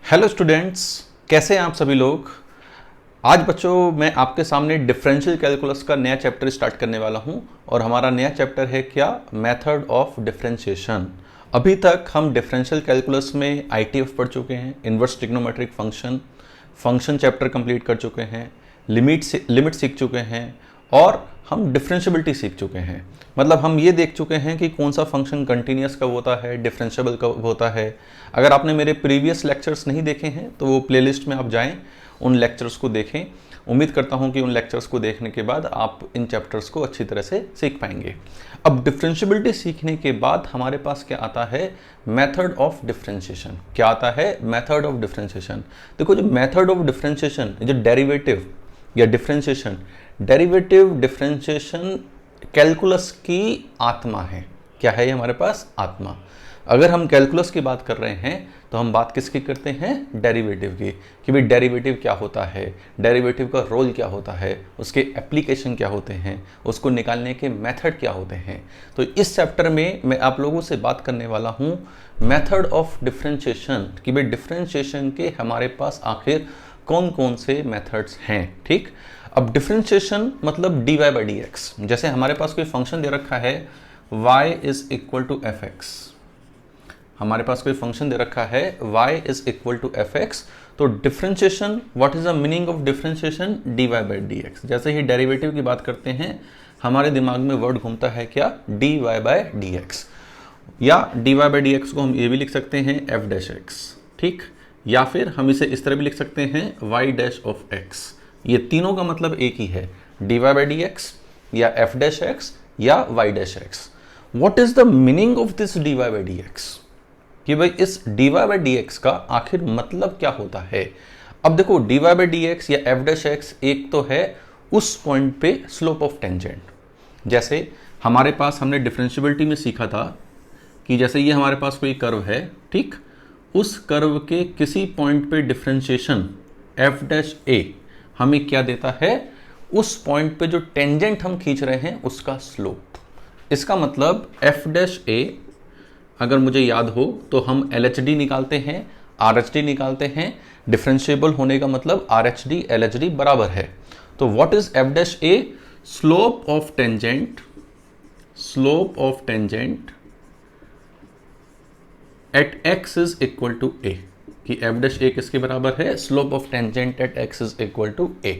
Hello students, कैसे हैं आप सभी लोग। आज बच्चों मैं आपके सामने डिफरेंशियल कैलकुलस का नया चैप्टर स्टार्ट करने वाला हूं और हमारा नया चैप्टर है क्या, मेथड ऑफ डिफरेंशिएशन। अभी तक हम डिफरेंशियल कैलकुलस में आईटीएफ पढ़ चुके हैं, inverse trigonometric function chapter complete कर चुके हैं, लिमिट सीख चुके हैं और हम डिफरेंशियबिलिटी सीख चुके हैं। मतलब हम ये देख चुके हैं कि कौन सा फंक्शन कंटिन्यूस कब होता है, डिफरेंशियबल कब होता है। अगर आपने मेरे प्रीवियस लेक्चर्स नहीं देखे हैं तो वो प्लेलिस्ट में आप जाएं, उन लेक्चर्स को देखें। उम्मीद करता हूं कि उन लेक्चर्स को देखने के बाद आप इन चैप्टर्स को अच्छी तरह से सीख पाएंगे। अब डिफरेंशियबिलिटी सीखने के बाद हमारे पास क्या आता है, मेथड ऑफ डिफरेंशिएशन। क्या आता है, मेथड ऑफ डिफरेंशिएशन। देखो, जो मेथड ऑफ डिफरेंशिएशन, जो डेरिवेटिव या डिफरेंशिएशन, डेरिवेटिव डिफरेंशिएशन कैलकुलस की आत्मा है। क्या है ये हमारे पास, आत्मा। अगर हम कैलकुलस की बात कर रहे हैं तो हम बात किसकी करते हैं, डेरिवेटिव की, कि भाई डेरिवेटिव क्या होता है, डेरिवेटिव का रोल क्या होता है, उसके एप्लीकेशन क्या होते हैं, उसको निकालने के मेथड क्या होते हैं। तो इस चैप्टर में मैं आप लोगों से बात करने वाला हूँ मेथड ऑफ डिफरेंशिएशन, कि भाई डिफरेंशिएशन के हमारे पास आखिर कौन कौन से मेथड्स हैं। ठीक, अब डिफरेंशिएशन मतलब d Y by D x. जैसे हमारे पास कोई फंक्शन दे रखा है y is equal to f x, हमारे पास कोई फंक्शन दे रखा है y is equal to f x. तो differentiation, what is the meaning of differentiation, d Y by D x. जैसे ही डेरिवेटिव की बात करते हैं हमारे दिमाग में वर्ड घूमता है क्या, d Y by D x. या D Y by D x को हम ये भी लिख सकते हैं एफ डैश एक्स, ठीक। या फिर हम इसे इस तरह भी लिख सकते हैं वाई डैश ऑफ एक्स। ये तीनों का मतलब एक ही है, D Y by D x या एफ डैश एक्स या Y dash X. What is the meaning of this D Y by D x, कि भाई इस D Y by D X का आखिर मतलब क्या होता है। अब देखो, D Y by D x या एफ डैश एक्स एक तो है उस पॉइंट पे स्लोप ऑफ टेंजेंट। जैसे हमारे पास हमने डिफरेंशियबिलिटी में सीखा था कि जैसे ये हमारे पास कोई कर्व है, ठीक, उस कर्व के किसी पॉइंट पे डिफरेंशिएशन एफ डैश ए हमें क्या देता है, उस पॉइंट पे जो टेंजेंट हम खींच रहे हैं उसका स्लोप। इसका मतलब एफ डैश ए, अगर मुझे याद हो तो हम एल एच डी निकालते हैं, आर एच डी निकालते हैं। डिफरेंशिएबल होने का मतलब R H D L H D बराबर है। तो what is f dash a, slope of tangent, slope of tangent at x is equal to a, कि एफ डैश ए किसके बराबर है, slope of tangent at x is equal to a,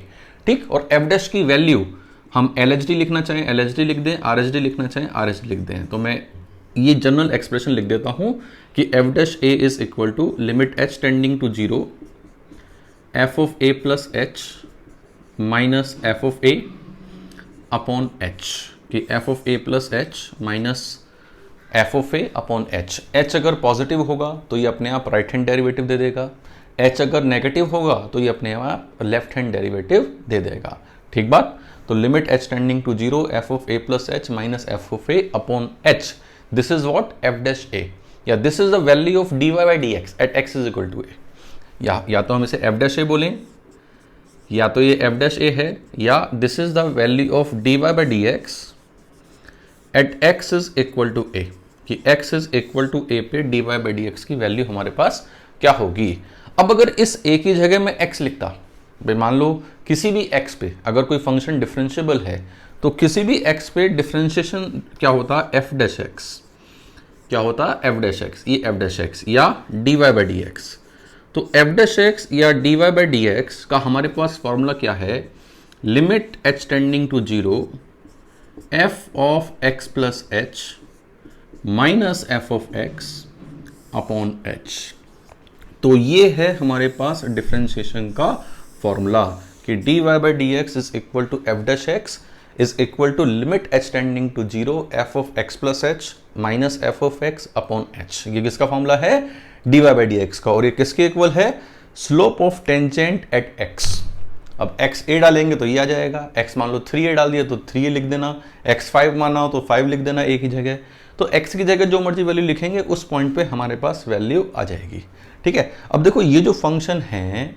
ठीक। और f dash की value हम L H D लिखना चाहें एल एच डी लिख दें, आर एच डी लिखना चाहें आर एच डी लिख दें। तो मैं ये जनरल एक्सप्रेशन लिख देता हूं कि f dash a is equal to limit H tending to zero F of a plus H minus F of a upon h, कि f of a plus H minus F of a upon h. H अगर positive होगा तो ये अपने आप right hand derivative दे देगा, H अगर negative होगा तो ये अपने आप लेफ्ट हैंड डेरिवेटिव दे देगा, ठीक बात। तो limit H tending to zero F of a plus H minus F of a upon h, this is what, f dash a, या this is the value of d Y by D x at x is equal to a. या तो हम इसे F dash ए बोलें, या तो ये F dash a है, या this is the value of d Y by D x at x is equal to a, कि x is equal to a पे d Y by D x की value हमारे पास क्या होगी। अब अगर इस a की जगह में x लिखता, भाई मान लो किसी भी x पे अगर कोई फंक्शन डिफरेंशिएबल है तो किसी भी x पे डिफरेंशिएशन क्या होता, एफ डैश एक्स, क्या होता, एफ डैश एक्स, ये एफ डैश एक्स या D Y by D X. तो एफ डैश एक्स या D Y by D X का हमारे पास फॉर्मूला क्या है, limit h tending to zero F of x plus H minus F of X upon H. तो ये है हमारे पास डिफरेंशिएशन का फॉर्मूला, कि D Y by D X is equal to F dash X is equal to limit H tending to zero F of x plus H minus F of X upon H. ये किसका formula है, D Y by D X का। और ये किसके equal है, slope of tangent at X. अब X A डालेंगे तो ये आ जाएगा, एक्स मान लो 3a डाल दिया तो 3a लिख देना, एक्स 5 माना हो तो 5 लिख देना एक ही जगह। तो x की जगह जो मर्जी वैल्यू लिखेंगे उस पॉइंट पे हमारे पास वैल्यू आ जाएगी, ठीक है। अब देखो, ये जो फंक्शन है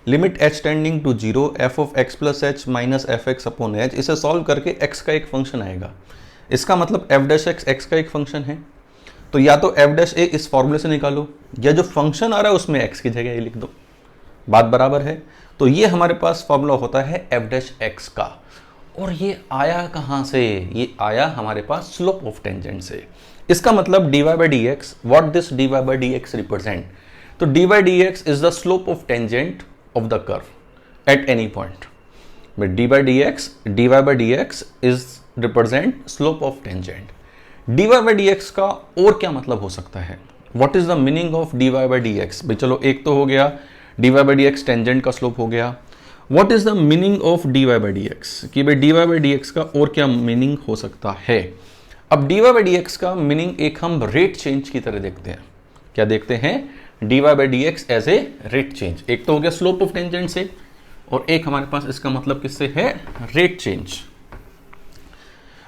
limit h tending to zero F of x plus H minus F X upon H, इसे सॉल्व करके x का एक फंक्शन आएगा। इसका मतलब एफ डैश एक्स का एक फंक्शन है। तो या तो एफ डैश ए इस फॉर्मूले से निकालो, या जो फंक्शन आ रहा है उसमें एक्स की जगह ए लिख दो, बात बराबर है। तो ये हमारे पास फॉर्मूला होता है एफ डैश एक्स का। और ये आया कहाँ से? ये आया हमारे पास स्लोप ऑफ टेंजेंट से। इसका मतलब dy by dx, what this dy by dx represent? तो dy by dx is the slope of tangent of the curve at any point. dy by dx is represent slope of tangent. dy by dx का और क्या मतलब हो सकता है? What is the meaning of dy by dx? भाई चलो एक तो हो गया dy by dx टेंजेंट का स्लोप हो गया। What is the meaning of dy by dx? कि भाई dy by dx का और क्या मीनिंग हो सकता है? अब dy by dx का मीनिंग एक हम रेट चेंज की तरह देखते हैं। क्या देखते हैं? dy by dx as a rate change. एक तो हो गया स्लोप ऑफ टेंजेंट से, और एक हमारे पास इसका मतलब किससे है? Rate change.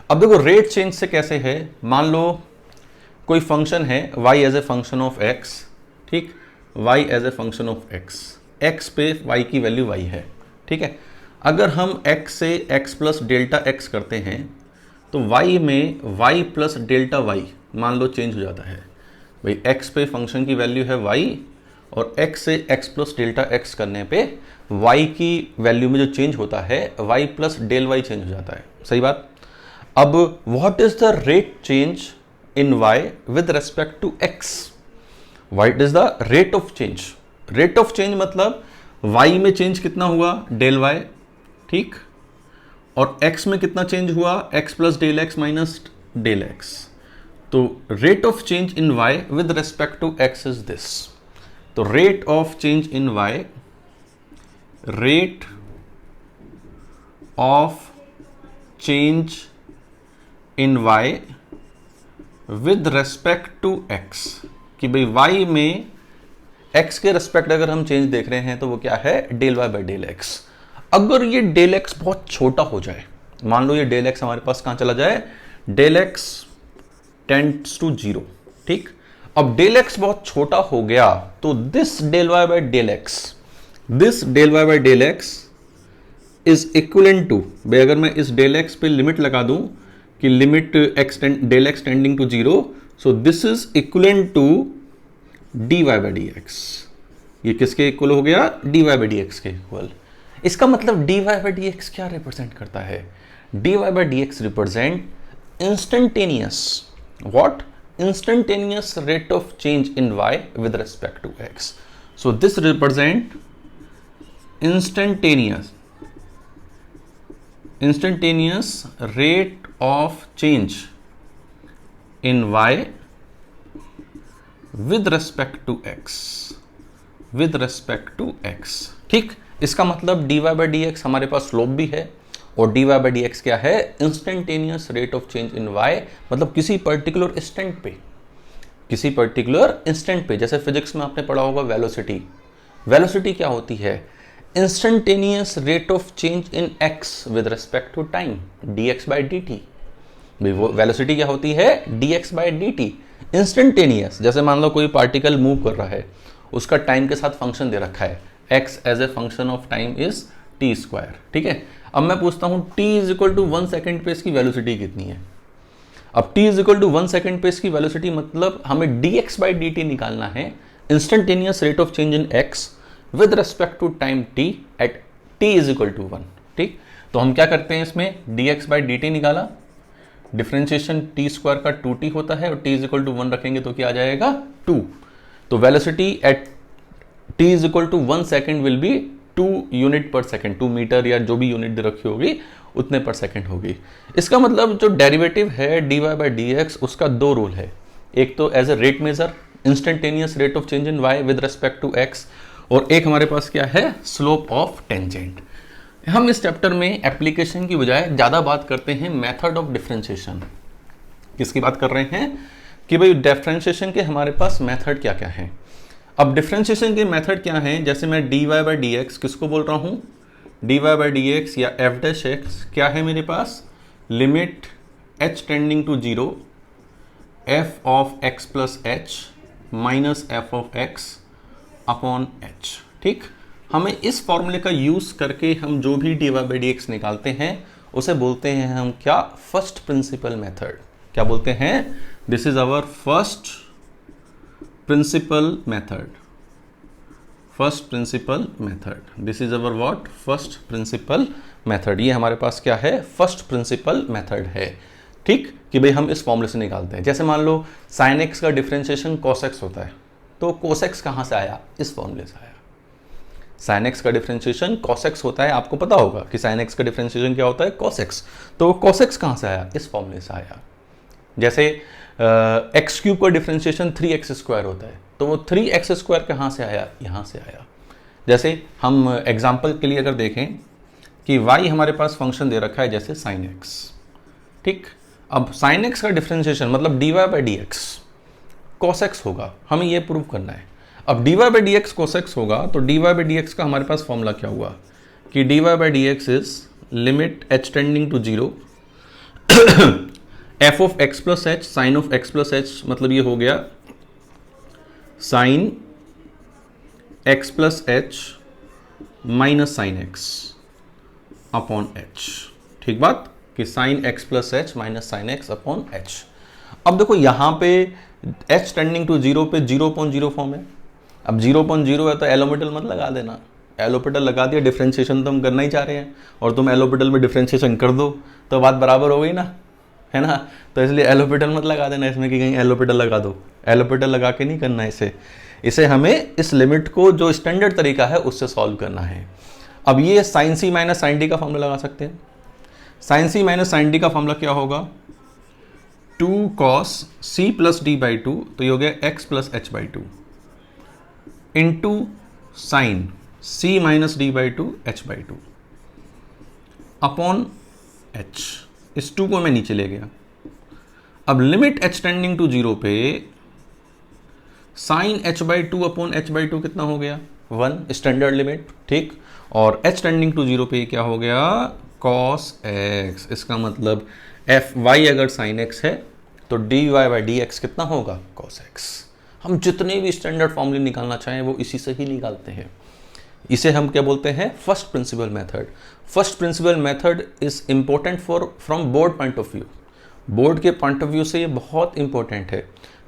अब देखो रेट चेंज से कैसे है? मान लो कोई फंक्शन है y as a function of x, ठीक, y as a function of x पे y की वैल्यू y है, ठीक है। अगर हम x से x प्लस डेल्टा x करते हैं तो y में y प्लस डेल्टा y मान लो चेंज हो जाता है। भाई x पे फंक्शन की वैल्यू है y, और x से x प्लस डेल्टा x करने पे y की वैल्यू में जो चेंज होता है y plus del y change हो जाता है, सही बात। अब what is the rate change in y with respect to x? What is the rate of change? Rate of change मतलब y में चेंज कितना हुआ? डेल y, ठीक, और x में कितना चेंज हुआ? x plus del x minus del x। तो rate of change in y with respect to x is this. तो rate of change in y, rate of change in y with respect to x, कि भाई y में x के respect अगर हम change देख रहे हैं तो वो क्या है? Del y by del x। अगर ये डेल x बहुत छोटा हो जाए, मान लो ये डेल x हमारे पास कहां चला जाए? डेल x टेंड्स टू 0, ठीक। अब डेल x बहुत छोटा हो गया तो this del y by del x, this del y by del x is equivalent to, भाई अगर मैं इस डेल x पे लिमिट लगा दूं कि limit del x tending to 0, so this is equivalent to dy by dx। ये किसके इक्वल हो गया? dy बाई dx के इक्वल। इसका मतलब dy बाई dx क्या रिप्रेजेंट करता है? dy by dx represent instantaneous, what? Instantaneous rate of change in y with respect to x। So this represent instantaneous rate of change in y with respect to x, with respect to x, ठीक। इसका मतलब dy by dx हमारे पास slope भी है, और dy by dx क्या है? Instantaneous rate of change in y, मतलब किसी पर्टिकुलर इंस्टेंट पे, किसी पर्टिकुलर इंस्टेंट पे। जैसे फिजिक्स में आपने पढ़ा होगा वेलोसिटी। वेलोसिटी क्या होती है? Instantaneous rate of change in x with respect to time, dx by dt। वो वेलोसिटी क्या होती है? dx by dt, instantaneous. जैसे मान लो कोई पार्टिकल मूव कर रहा है, उसका टाइम के साथ फंक्शन दे रखा है, x as a function of time is t square, ठीक है। अब मैं पूछता हूं t is equal to 1 second पे इसकी वेलोसिटी कितनी है? अब t is equal to 1 second पे इसकी वेलोसिटी मतलब हमें dx बाई dt निकालना है, instantaneous rate of change in x with respect to time t at t is equal to 1, ठीक। तो हम क्या करते हैं इसमें? dx बाई dt निकाला, डिफरेंशिएशन t स्क्वायर का 2t होता है, और t इज इक्वल टू 1 रखेंगे तो क्या आ जाएगा? 2। तो velocity at t is equal to 1 second will be 2 unit per second, 2 metre या जो भी यूनिट दे रखी होगी उतने पर सेकेंड होगी। इसका मतलब जो डेरिवेटिव है dy बाई dx, उसका दो रूल है। एक तो as a rate measure, instantaneous rate of change in y with respect to x, और एक हमारे पास क्या है? Slope of tangent. हम इस चैप्टर में एप्लीकेशन की बजाय ज़्यादा बात करते हैं मेथड ऑफ डिफरेंशिएशन। किसकी बात कर रहे हैं? कि भाई डिफरेंशिएशन के हमारे पास मेथड क्या क्या है। अब डिफरेंशिएशन के मेथड क्या हैं? जैसे मैं dy बाई dx किसको बोल रहा हूँ? dy बाई dx या f डैश x क्या है मेरे पास? Limit h tending to 0 f of x plus h minus f of x upon h, ठीक। हमें इस फॉर्मूले का यूज करके हम जो भी dy बाई dx निकालते हैं उसे बोलते हैं हम क्या? First principle method. क्या बोलते हैं? This is our first principle method, first principle method, this is our what, first principle method. ये हमारे पास क्या है, फर्स्ट प्रिंसिपल मेथड है, ठीक, कि भाई हम इस फॉर्मूले से निकालते हैं। जैसे मान लो साइन एक्स का डिफरेंशिएशन कॉस एक्स होता है, तो कोस एक्स कहाँ से आया, इस फॉर्मूले से आया। साइन एक्स का डिफरेंशिएशन कॉस एक्स होता है, आपको पता होगा कि साइन एक्स का डिफरेंशिएशन क्या होता है, कॉस एक्स, तो कॉस एक्स कहाँ से आया, इस फॉर्मूले से आया। जैसे एक्स क्यूब का डिफरेंशिएशन 3x² होता है, तो वो 3x² कहाँ से आया, यहाँ से आया। जैसे हम एग्जाम्पल के लिए अगर देखें कि y हमारे पास फंक्शन दे रखा है जैसे साइन एक्स, ठीक, अब साइन एक्स का डिफरेंशिएशन मतलब dy/dx cos x होगा, हमें ये प्रूव करना है। अब dy/dx cos x होगा, तो dy/dx का हमारे पास फॉर्मूला क्या हुआ कि dy/dx is limit h tending to 0 f of x plus h sine of x plus h, मतलब ये हो गया sine x plus H minus sine x upon h, ठीक बात, कि sine x plus H minus sine x upon h. अब देखो यहाँ पे h टेंडिंग टू 0 पे 0.0 फॉर्म है। अब 0.0 है तो एलोपिटल मत लगा देना, एलोपिटल लगा दिया, डिफरेंशिएशन तो हम करना ही चाह रहे हैं और तुम एलोपिटल में डिफरेंशिएशन कर दो तो बात बराबर हो गई ना, है ना। तो इसलिए एलोपिटल मत लगा देना इसमें कि कहीं एलोपिटल लगा दो, एलोपिटल लगा के नहीं करना इसे हमें इस लिमिट को जो स्टैंडर्ड तरीका है उससे सॉल्व करना है। अब ये साइन सी माइनस साइन डी का फॉर्मूला लगा सकते हैं। साइन सी माइनस साइन डी का फॉर्मूला क्या होगा, 2 cos c plus D by 2, तो ये हो गया x plus H by 2 into sine c minus D by 2 H by 2 upon h, इस 2 को मैं नीचे ले गया। अब लिमिट h टेंडिंग टू 0 पे sine h by 2 upon h by 2 कितना हो गया, 1, स्टैंडर्ड लिमिट, ठीक, और h टेंडिंग टू 0 पे क्या हो गया, cos x। इसका मतलब एफ वाई अगर साइन x है तो dy/dx कितना होगा, cos x। हम जितने भी स्टैंडर्ड फॉर्मूले निकालना चाहें वो इसी से ही निकालते हैं। इसे हम क्या बोलते हैं, first principle method. First principle method is important from board point of view. Board के पॉइंट ऑफ व्यू से ये बहुत इंपॉर्टेंट है,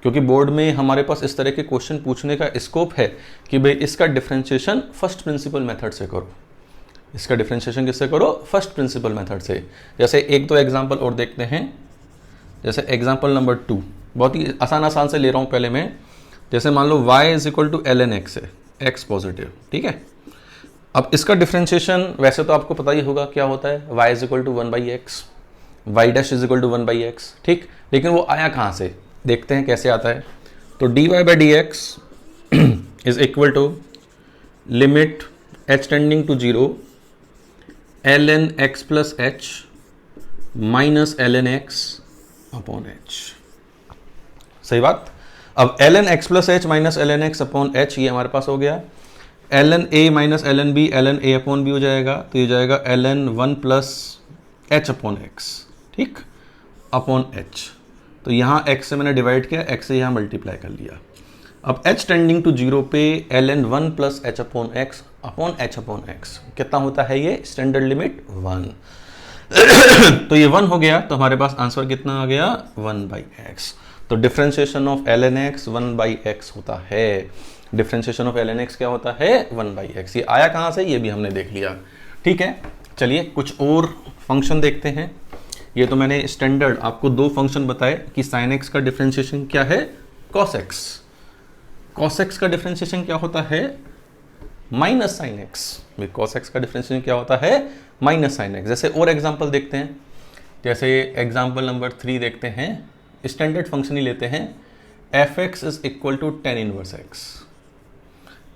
क्योंकि बोर्ड में हमारे पास इस तरह के क्वेश्चन पूछने का स्कोप है कि भाई इसका डिफरेंशिएशन फर्स्ट प्रिंसिपल मेथड से करो, इसका डिफरेंशिएशन किससे करो, फर्स्ट प्रिंसिपल मेथड से। जैसे एक दो एग्जांपल और देखते हैं, जैसे एग्जांपल नंबर 2, बहुत ही आसान से ले रहा हूँ पहले मैं। जैसे मान लो y is equal to ln x है, x पॉजिटिव, ठीक है। अब इसका डिफरेंशिएशन वैसे तो आपको पता ही होगा क्या होता है, y is equal to 1/x, y dash is equal to 1/x, ठीक, लेकिन वो आया कहाँ से, देखते हैं कैसे आता है। तो dy/dx is equal to limit h tending to 0 ln x plus H minus ln x upon h, सही बात। अब ln x plus H minus ln x upon h ये हमारे पास हो गया। ln a minus ln b ln a upon b हो जाएगा, तो ये जाएगा ln 1 plus h upon x, ठीक, अपॉन h। तो यहाँ x से मैंने डिवाइड किया, x से यहाँ मल्टीप्लाई कर लिया। अब h टेंडिंग टू 0 पे ln 1 plus h upon x upon h upon x कितना होता है, ये स्टैंडर्ड लिमिट 1 तो ये 1 हो गया, तो हमारे पास आंसर कितना आ गया, 1/x। तो differentiation of ln x 1/x होता है। डिफरेंशिएशन ऑफ ln x क्या होता है, 1/x। ये आया कहाँ से, ये भी हमने देख लिया, ठीक है। चलिए कुछ और फंक्शन देखते हैं। ये तो मैंने स्टैंडर्ड आपको 2 फंक्शन बताए कि sin x का डिफरेंशिएशन क्या है, cos x। cos x का डिफरेंशिएशन क्या होता है, minus sine x. cos x का डिफरेंशिएशन क्या होता है, माइनस साइन एक्स। जैसे और एग्जांपल देखते हैं, जैसे एग्जांपल नंबर 3 देखते हैं, स्टैंडर्ड फंक्शन ही लेते हैं, f(x) is equal to tan inverse x।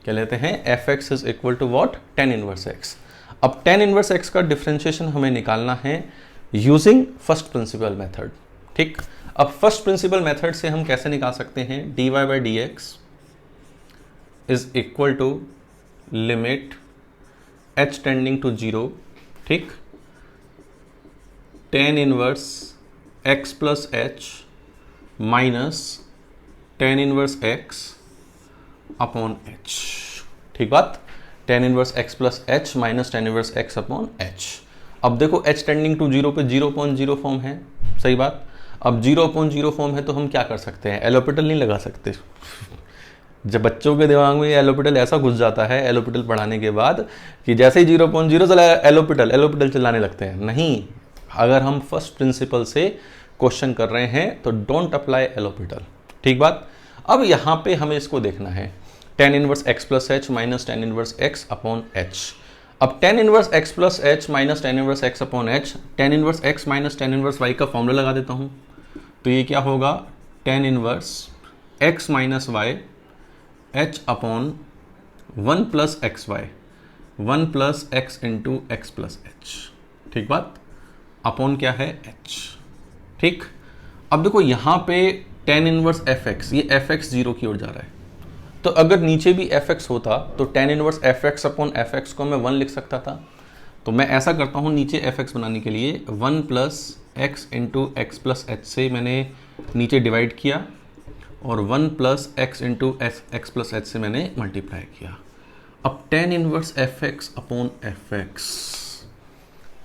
क्या लेते हैं, f(x) is equal to what, tan inverse x। अब tan इनवर्स x का डिफरेंशिएशन हमें निकालना है यूजिंग फर्स्ट प्रिंसिपल मेथड, ठीक। अब फर्स्ट प्रिंसिपल मेथड से हम कैसे निकाल सकते हैं, dy/dx is equal to limit h tending to 0, ठीक, tan inverse x plus H minus tan inverse x upon h, ठीक बात। tan inverse x plus H minus tan inverse x upon h। अब देखो h टेंडिंग टू 0 पे 0.0 form है, सही बात। अब 0/0 फॉर्म है तो हम क्या कर सकते हैं, एल ऑर्बिटल नहीं लगा सकते। जब बच्चों के दिमाग में एल ऑर्बिटल ऐसा घुस जाता है एल ऑर्बिटल पढ़ाने के बाद कि जैसे ही 0/0 चला एल ऑर्बिटल चलाने लगते हैं। नहीं, अगर हम फर्स्ट प्रिंसिपल से क्वेश्चन कर रहे हैं तो डोंट अप्लाई एल ऑर्बिटल। ठीक बात। अब यहाँ पे हमें इसको देखना है tan inverse x plus H minus tan inverse x upon h. अब tan inverse x plus H minus tan inverse x upon h, tan inverse x minus tan inverse y का फॉर्मूला लगा देता हूँ। तो ये क्या होगा, tan inverse x minus y h upon 1 plus x y, 1 plus x into x plus h. ठीक बात। अपॉन क्या है, h। ठीक। अब देखो यहाँ पे tan इनवर्स fx, ये fx 0 की ओर जा रहा है, तो अगर नीचे भी fx होता तो tan inverse fx upon fx को मैं 1 लिख सकता था। तो मैं ऐसा करता हूँ, नीचे fx बनाने के लिए 1 plus x into x plus H से मैंने नीचे डिवाइड किया और 1 plus x into x plus H से मैंने मल्टीप्लाई किया। अब tan inverse fx upon fx,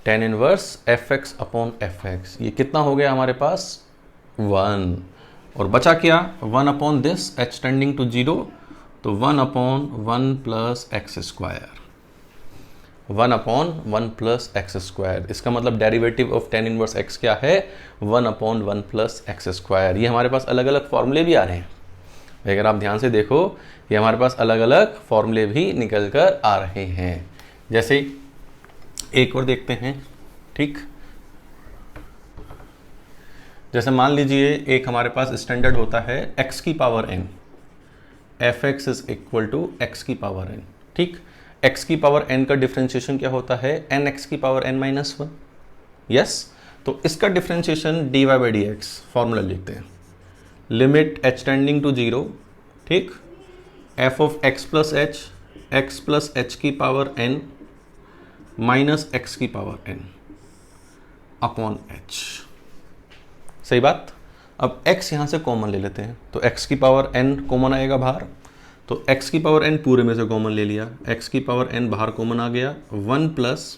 tan inverse fx upon fx, ये कितना हो गया हमारे पास, 1। और बचा क्या, 1 upon this h tending to 0, तो 1 upon 1 plus x square, 1 upon 1 plus x square. इसका मतलब derivative of tan inverse x क्या है, 1 अपॉन 1 प्लस एक्स स्क्वायर। ये हमारे पास अलग अलग फॉर्मूले भी आ रहे हैं। अगर आप ध्यान से देखो, ये हमारे पास अलग अलग फॉर्मूले भी निकल कर आ रहे हैं। जैसे एक और देखते हैं। ठीक। जैसे मान लीजिए एक हमारे पास स्टैंडर्ड होता है x की power n, fx is equal to x की पावर n। ठीक। x की पावर n का डिफरेंशिएशन क्या होता है, nx की पावर n माइनस 1। यस, तो इसका differentiation dy by dx formula लिखते हैं, लिमिट h टेंडिंग टू 0। ठीक। f of x plus h की पावर n माइनस x की पावर n अपॉन h। सही बात। अब x यहाँ से कॉमन ले लेते हैं, तो x की पावर n कॉमन आएगा बाहर, तो x की पावर n पूरे में से कॉमन ले लिया, x की पावर n बाहर कॉमन आ गया, 1 प्लस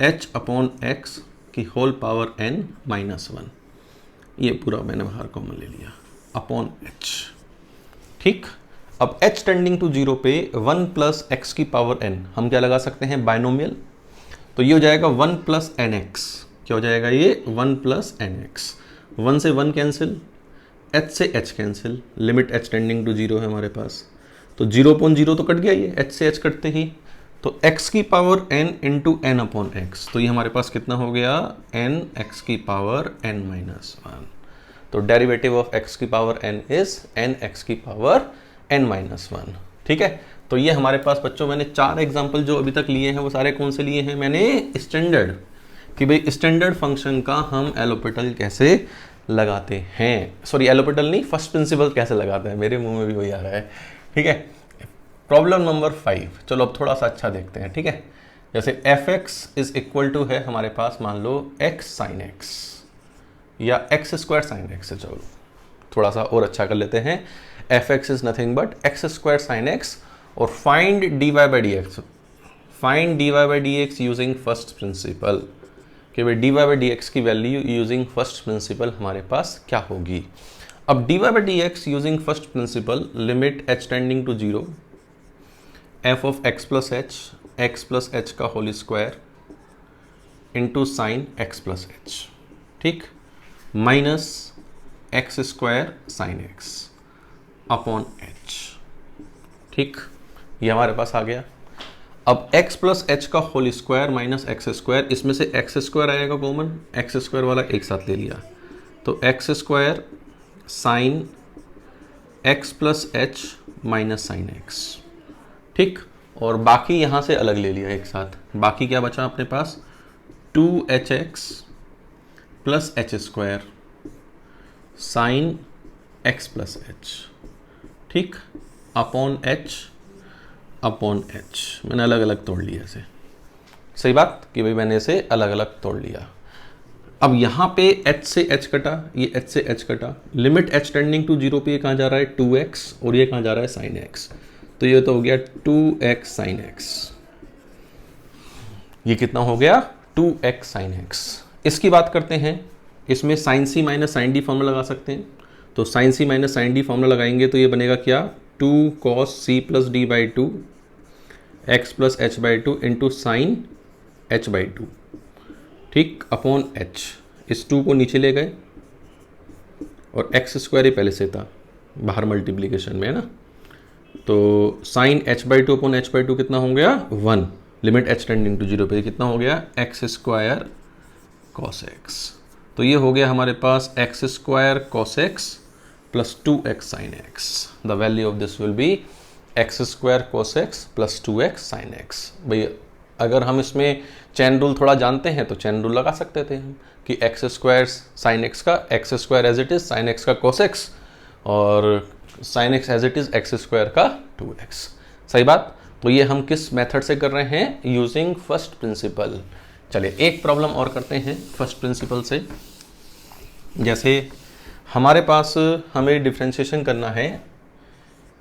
h अपॉन x की होल पावर n माइनस 1, ये पूरा मैंने बाहर कॉमन ले लिया, अपॉन h। ठीक। अब h टेंडिंग टू 0 पे 1 प्लस x की पावर n हम क्या लगा सकते हैं, बाइनोमियल। तो ये हो जाएगा 1 प्लस nx, क्या हो जाएगा ये, 1 प्लस nx। 1 से 1 कैंसिल, h से h cancel, limit h tending to 0 है हमारे पास, तो 0/0 तो कट गया ये, h से h कटते ही, तो x की power n into n upon x, तो ये हमारे पास कितना हो गया, n x की पावर n माइनस 1। तो डेरिवेटिव ऑफ x की power n is n x की पावर n माइनस 1। ठीक है। तो ये हमारे पास बच्चों, मैंने 4 एग्जाम्पल जो अभी तक लिए हैं वो सारे कौन से लिए हैं, मैंने स्टैंडर्ड, कि भाई स्टैंडर्ड फंक्शन का हम एल ऑर्बिटल कैसे लगाते हैं, सॉरी एल ऑर्बिटल नहीं, फर्स्ट प्रिंसिपल कैसे लगाते हैं, मेरे मुंह में भी वही आ रहा है। ठीक है। प्रॉब्लम नंबर 5, चलो अब थोड़ा सा अच्छा देखते हैं। ठीक है। जैसे fx इज इक्वल टू है हमारे पास, मान लो x साइन x या x स्क्वायर साइन x, चलो थोड़ा सा और अच्छा कर लेते हैं। fx is nothing but x square sine x, और find dy by dx, find dy by dx using first principle, कि भाई dy बाई dx की वैल्यू यूजिंग फर्स्ट प्रिंसिपल हमारे पास क्या होगी। अब dy by dx using first principle, limit h tending to 0, f of x plus h का whole square into sine x plus h। ठीक। Minus x square sine x upon h। ठीक। ये हमारे पास आ गया। अब x प्लस एच का whole square minus x square, इसमें से एक्स स्क्वायर आएगा कॉमन, एक्स स्क्वायर वाला एक साथ ले लिया, तो x square sine x plus H minus sine x। ठीक। और बाकी यहाँ से अलग ले लिया एक साथ, बाकी क्या बचा अपने पास, 2hx plus H square sine x plus h. ठीक। अपॉन h, मैंने अलग अलग तोड़ लिया इसे। सही बात, कि भाई मैंने इसे अलग अलग तोड़ लिया। अब यहाँ पे h से h कटा, ये h से h कटा, लिमिट h टेंडिंग टू 0 पे ये कहाँ जा रहा है, 2x, और ये कहाँ जा रहा है, साइन x, तो ये तो हो गया 2x साइन x। ये कितना हो गया, 2x साइन x। इसकी बात करते हैं, इसमें साइन सी माइनस साइन डी फॉर्मूला लगा सकते हैं। तो साइन सी माइनस साइन डी फॉर्मूला लगाएंगे तो ये बनेगा क्या, 2 cos c plus D by 2 x plus H by 2 into sine h by 2, ठीक, अपॉन एच। इस 2 को नीचे ले गए और एक्स स्क्वायर ही पहले से था बाहर मल्टीप्लीकेशन में, है ना। तो sine h by 2 upon h by 2 कितना हो गया, 1, लिमिट एच टेंडिंग टू 0 पे कितना हो गया, एक्स स्क्वायर कॉस एक्स। तो ये हो गया हमारे पास x square cos x plus 2x sine x. The value of this will be x square cos x plus 2x sine x. भाई अगर हम इसमें चैन रूल थोड़ा जानते हैं तो चैन रूल लगा सकते थे हम कि एक्स स्क्वायर साइन एक्स का x square as it is sine x का कॉस एक्स और sine x as it is x square का 2x। सही बात। तो ये हम किस मेथड से कर रहे हैं, यूजिंग फर्स्ट प्रिंसिपल। चलिए एक प्रॉब्लम और करते हैं फर्स्ट प्रिंसिपल से। जैसे हमारे पास हमें डिफ्रेंशिएशन करना है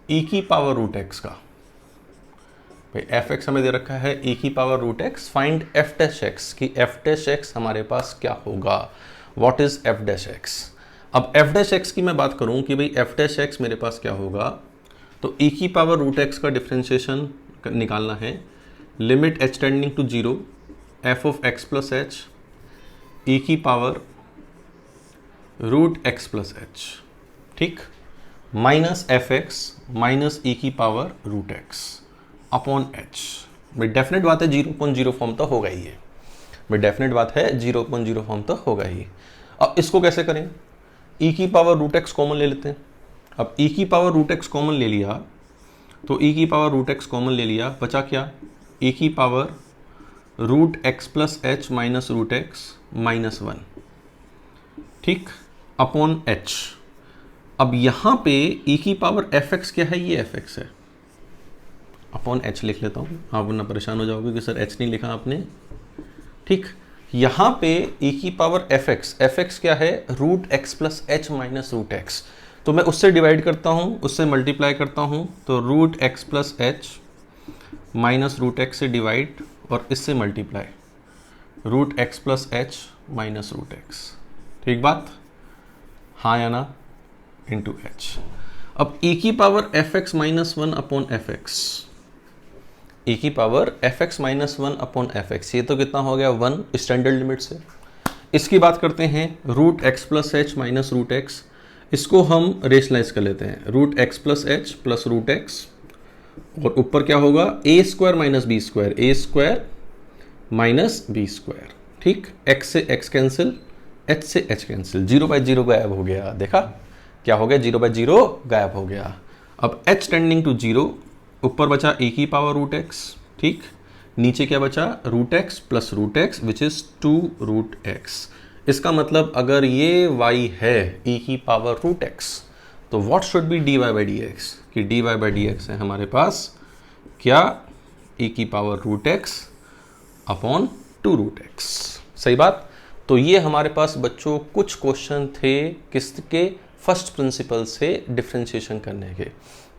e की पावर रूट एक्स का। भाई एफ एक्स हमें दे रखा है e की power root x, find f dash x की एफ डैश एक्स हमारे पास क्या होगा, what is f dash x. अब एफ डैश एक्स की मैं बात करूं कि भाई एफ डैश एक्स मेरे पास क्या होगा, तो e की पावर रूट एक्स का डिफ्रेंशिएशन निकालना है, limit H tending to 0 f of x plus h e की power root x plus h, ठीक, minus F x minus e की power root x upon h. भाई डेफिनेट बात है 0.0 फॉर्म तो होगा ही है, भाई डेफिनेट बात है 0.0 फॉर्म तो होगा ही। अब इसको कैसे करें, ई की पावर रूट एक्स कॉमन ले लेते हैं। अब ई की पावर रूट एक्स कॉमन ले लिया तो ई की पावर रूट एक्स कॉमन ले लिया, बचा क्या, ई की power root x plus H minus root x minus 1, ठीक, अपॉन एच। अब यहां पे ई की पावर एफ एक्स क्या है, ये एफ एक्स है, अपॉन एच लिख लेता हूं, आप वरना परेशान हो जाओगे कि सर एच नहीं लिखा आपने, ठीक। यहां पे ई की पावर एफ एक्स क्या है, root x plus H minus root x. तो मैं उससे डिवाइड करता हूं, उससे मल्टीप्लाई करता हूं, तो root x plus H minus root x से डिवाइड और इससे multiply, root x plus H minus root x, ठीक बात, हाँ या ना, इंटू एच। अब ई की power f x minus 1 upon f x, e की power f x minus 1 upon f x, ये तो कितना हो गया 1 स्टैंडर्ड लिमिट से। इसकी बात करते हैं root x plus H minus root x, इसको हम रेशनलाइज कर लेते हैं, root x plus h plus root x और ऊपर क्या होगा a square minus b square, a square minus b square, ठीक, एक्स से एक्स कैंसिल, एच से एच कैंसिल, 0/0 गायब हो गया, देखा क्या हो गया, 0/0 गायब हो गया। अब एच टेंडिंग टू 0, ऊपर बचा ए की पावर रूट एक्स, ठीक, नीचे क्या बचा root x plus root x which is 2 root x. इसका मतलब अगर ये y है e की पावर रूट एक्स तो what should be dy by D x, कि dy बाई डी एक्स है हमारे पास क्या, e की power root x upon 2 root x. सही बात। तो ये हमारे पास बच्चों कुछ क्वेश्चन थे किसके, फर्स्ट प्रिंसिपल से डिफ्रेंशिएशन करने के,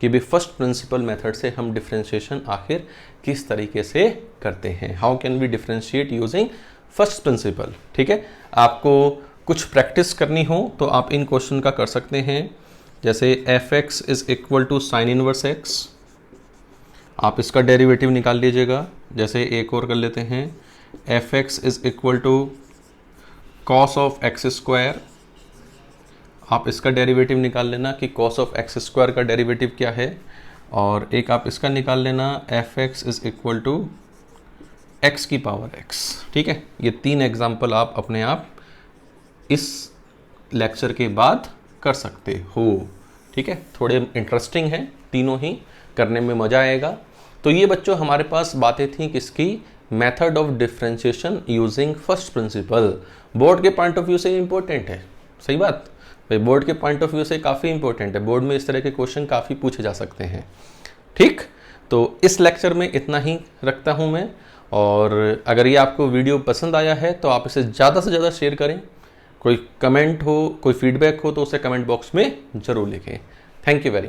कि भी फर्स्ट प्रिंसिपल मेथड से हम डिफ्रेंशिएशन आखिर किस तरीके से करते हैं, how can we differentiate using first principle. ठीक है, आपको कुछ प्रैक्टिस करनी हो तो आप इन क्वेश्चन का कर सकते हैं, जैसे f x is equal to sine inverse x, आप इसका डेरिवेटिव निकाल लीजिएगा। जैसे एक और कर लेते हैं, f x is equal to cos of x square, आप इसका डेरिवेटिव निकाल लेना कि कॉस ऑफ एक्स स्क्वायर का डेरिवेटिव क्या है, और एक आप इसका निकाल लेना f x is equal to x की पावर एक्स। ठीक है, ये 3 एग्जाम्पल आप अपने आप इस लेक्चर के बाद कर सकते हो। ठीक है, थोड़े इंटरेस्टिंग हैं तीनों ही, करने में मज़ा आएगा। तो ये बच्चों हमारे पास बातें थी किसकी, method of differentiation using first principal. Board के पॉइंट ऑफ व्यू से इंपॉर्टेंट है, सही बात भाई, बोर्ड के पॉइंट ऑफ व्यू से काफ़ी इंपॉर्टेंट है, बोर्ड में इस तरह के क्वेश्चन काफ़ी पूछे जा सकते हैं। ठीक, तो इस लेक्चर में इतना ही रखता हूँ मैं, और अगर ये आपको वीडियो पसंद आया है तो आप इसे ज़्यादा से ज़्यादा शेयर करें, कोई कमेंट हो, कोई फीडबैक हो तो उसे कमेंट बॉक्स में ज़रूर लिखें। Thank you very much.